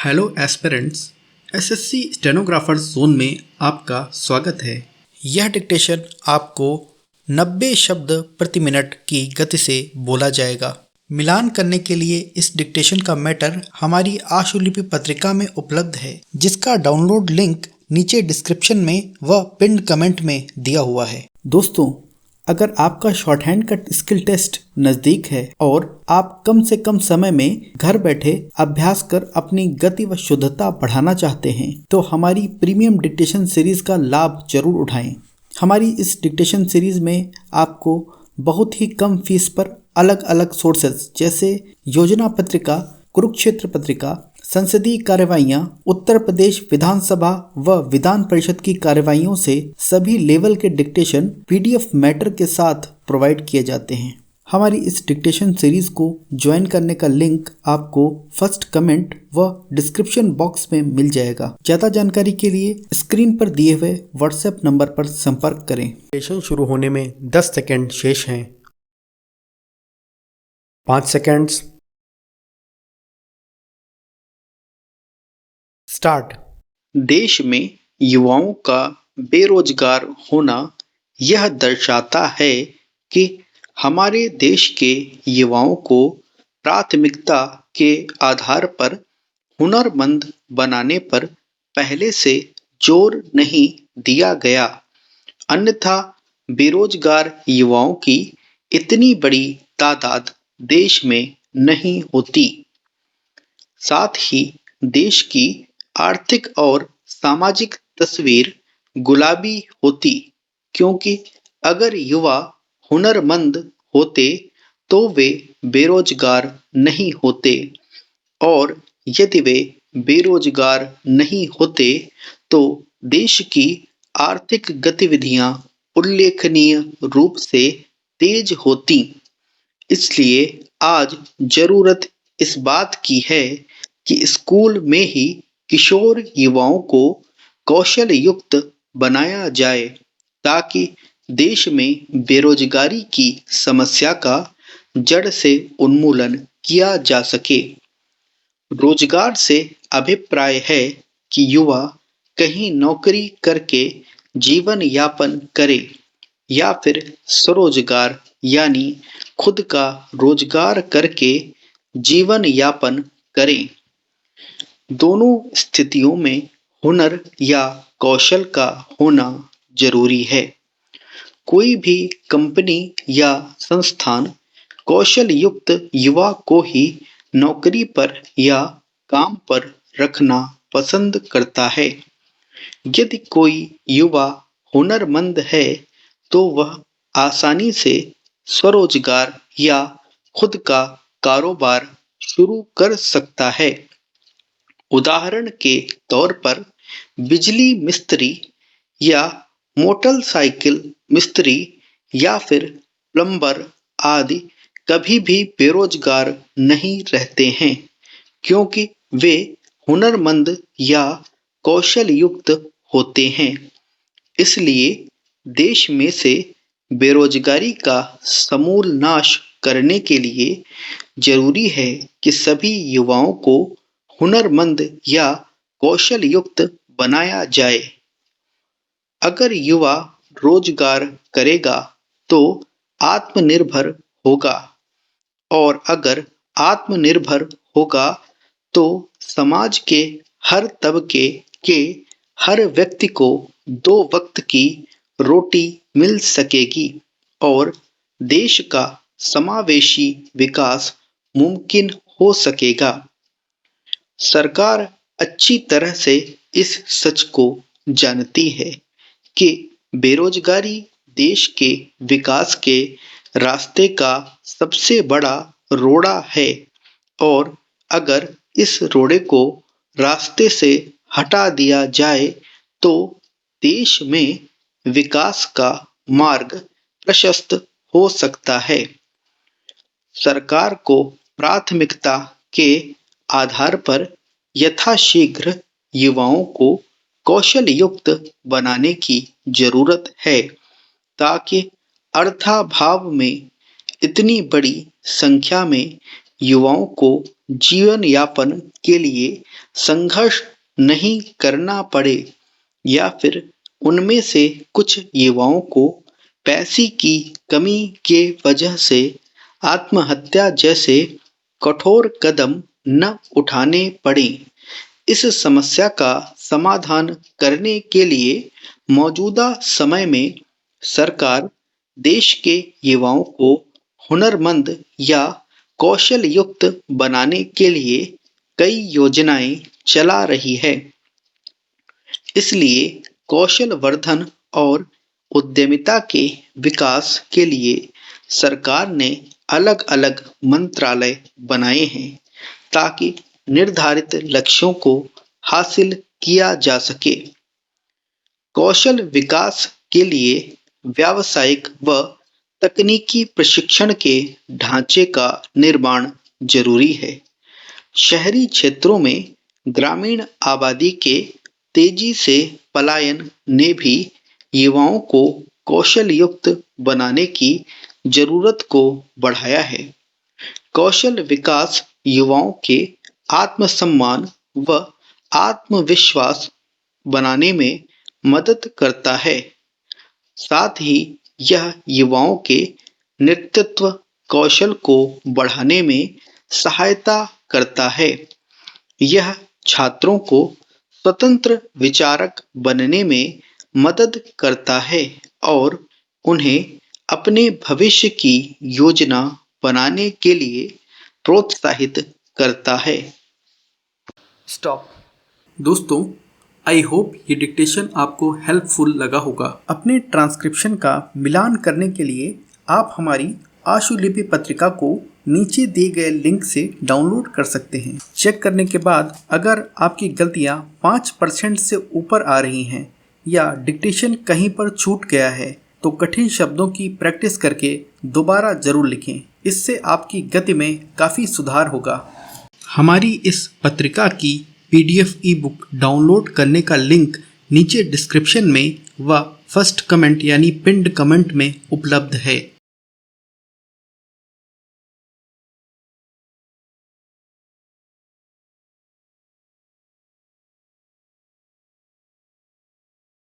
Hello aspirants, SSC stenographers zone में आपका स्वागत है। यह डिक्टेशन आपको 90 शब्द प्रति मिनट की गति से बोला जाएगा। मिलान करने के लिए इस डिक्टेशन का मैटर हमारी आशुलिपि पत्रिका में उपलब्ध है, जिसका डाउनलोड लिंक नीचे डिस्क्रिप्शन में व पिन्ड कमेंट में दिया हुआ है। दोस्तों, अगर आपका शॉर्ट हैंड का स्किल टेस्ट नज़दीक है और आप कम से कम समय में घर बैठे अभ्यास कर अपनी गति व शुद्धता बढ़ाना चाहते हैं, तो हमारी प्रीमियम डिक्टेशन सीरीज का लाभ जरूर उठाएं। हमारी इस डिक्टेशन सीरीज में आपको बहुत ही कम फीस पर अलग अलग सोर्सेज जैसे योजना पत्रिका, कुरुक्षेत्र पत्रिका, संसदीय कार्यवाहियां, उत्तर प्रदेश विधानसभा व विधान परिषद की कार्यवाहियों से सभी लेवल के डिक्टेशन पीडीएफ मैटर के साथ प्रोवाइड किए जाते हैं। हमारी इस डिक्टेशन सीरीज को ज्वाइन करने का लिंक आपको फर्स्ट कमेंट व डिस्क्रिप्शन बॉक्स में मिल जाएगा। ज्यादा जानकारी के लिए स्क्रीन पर दिए हुए व्हाट्सएप नंबर पर संपर्क करें। डिक्टेशन शुरू होने में 10 सेकंड शेष हैं। 5 सेकंड्स। स्टार्ट। देश में युवाओं का बेरोजगार होना यह दर्शाता है कि हमारे देश के युवाओं को प्राथमिकता के आधार पर हुनरमंद बनाने पर पहले से जोर नहीं दिया गया, अन्यथा बेरोजगार युवाओं की इतनी बड़ी तादाद देश में नहीं होती। साथ ही देश की आर्थिक और सामाजिक तस्वीर गुलाबी होती, क्योंकि अगर युवा हुनरमंद होते तो वे बेरोजगार नहीं होते, और यदि वे बेरोजगार नहीं होते तो देश की आर्थिक गतिविधियां उल्लेखनीय रूप से तेज होती। इसलिए आज जरूरत इस बात की है कि स्कूल में ही किशोर युवाओं को कौशल युक्त बनाया जाए, ताकि देश में बेरोजगारी की समस्या का जड़ से उन्मूलन किया जा सके। रोजगार से अभिप्राय है कि युवा कहीं नौकरी करके जीवन यापन करे या फिर स्वरोजगार यानी खुद का रोजगार करके जीवन यापन करें। दोनों स्थितियों में हुनर या कौशल का होना जरूरी है। कोई भी कंपनी या संस्थान कौशल युक्त युवा को ही नौकरी पर या काम पर रखना पसंद करता है। यदि कोई युवा हुनरमंद है तो वह आसानी से स्वरोजगार या खुद का कारोबार शुरू कर सकता है। उदाहरण के तौर पर बिजली मिस्त्री या मोटरसाइकिल मिस्त्री या फिर प्लम्बर आदि कभी भी बेरोजगार नहीं रहते हैं, क्योंकि वे हुनरमंद या कौशल युक्त होते हैं। इसलिए देश में से बेरोजगारी का समूल नाश करने के लिए जरूरी है कि सभी युवाओं को हुनरमंद या कौशल युक्त बनाया जाए। अगर युवा रोजगार करेगा तो आत्मनिर्भर होगा, और अगर आत्मनिर्भर होगा तो समाज के हर तबके के हर व्यक्ति को 2 वक्त की रोटी मिल सकेगी और देश का समावेशी विकास मुमकिन हो सकेगा। सरकार अच्छी तरह से इस सच को जानती है कि बेरोजगारी देश के विकास के रास्ते का सबसे बड़ा रोड़ा है, और अगर इस रोड़े को रास्ते से हटा दिया जाए तो देश में विकास का मार्ग प्रशस्त हो सकता है। सरकार को प्राथमिकता के आधार पर यथाशीघ्र युवाओं को कौशल युक्त बनाने की जरूरत है, ताकि अर्थाभाव में इतनी बड़ी संख्या में युवाओं को जीवन यापन के लिए संघर्ष नहीं करना पड़े, या फिर उनमें से कुछ युवाओं को पैसे की कमी के वजह से आत्महत्या जैसे कठोर कदम न उठाने पड़े। इस समस्या का समाधान करने के लिए मौजूदा समय में सरकार देश के युवाओं को हुनरमंद या कौशल युक्त बनाने के लिए कई योजनाएं चला रही है। इसलिए कौशल वर्धन और उद्यमिता के विकास के लिए सरकार ने अलग-अलग मंत्रालय बनाए हैं, ताकि निर्धारित लक्ष्यों को हासिल किया जा सके। कौशल विकास के लिए व्यावसायिक व तकनीकी प्रशिक्षण के ढांचे का निर्माण जरूरी है। शहरी क्षेत्रों में ग्रामीण आबादी के तेजी से पलायन ने भी युवाओं को कौशल युक्त बनाने की जरूरत को बढ़ाया है। कौशल विकास युवाओं के आत्मसम्मान व आत्मविश्वास बनाने में मदद करता है। साथ ही यह युवाओं के नेतृत्व कौशल को बढ़ाने में सहायता करता है। यह छात्रों को स्वतंत्र विचारक बनने में मदद करता है और उन्हें अपने भविष्य की योजना बनाने के लिए प्रोत्साहित करता है। स्टॉप। दोस्तों, आई होप ये डिक्टेशन आपको हेल्पफुल लगा होगा। अपने ट्रांसक्रिप्शन का मिलान करने के लिए आप हमारी आशुलिपि पत्रिका को नीचे दिए गए लिंक से डाउनलोड कर सकते हैं। चेक करने के बाद अगर आपकी गलतियां 5% से ऊपर आ रही हैं या डिक्टेशन कहीं पर छूट गया है तो कठिन शब्दों की प्रैक्टिस करके दोबारा जरूर लिखें। इससे आपकी गति में काफ़ी सुधार होगा। हमारी इस पत्रिका की PDF ई बुक डाउनलोड करने का लिंक नीचे डिस्क्रिप्शन में व फर्स्ट कमेंट यानी पिन्ड कमेंट में उपलब्ध है।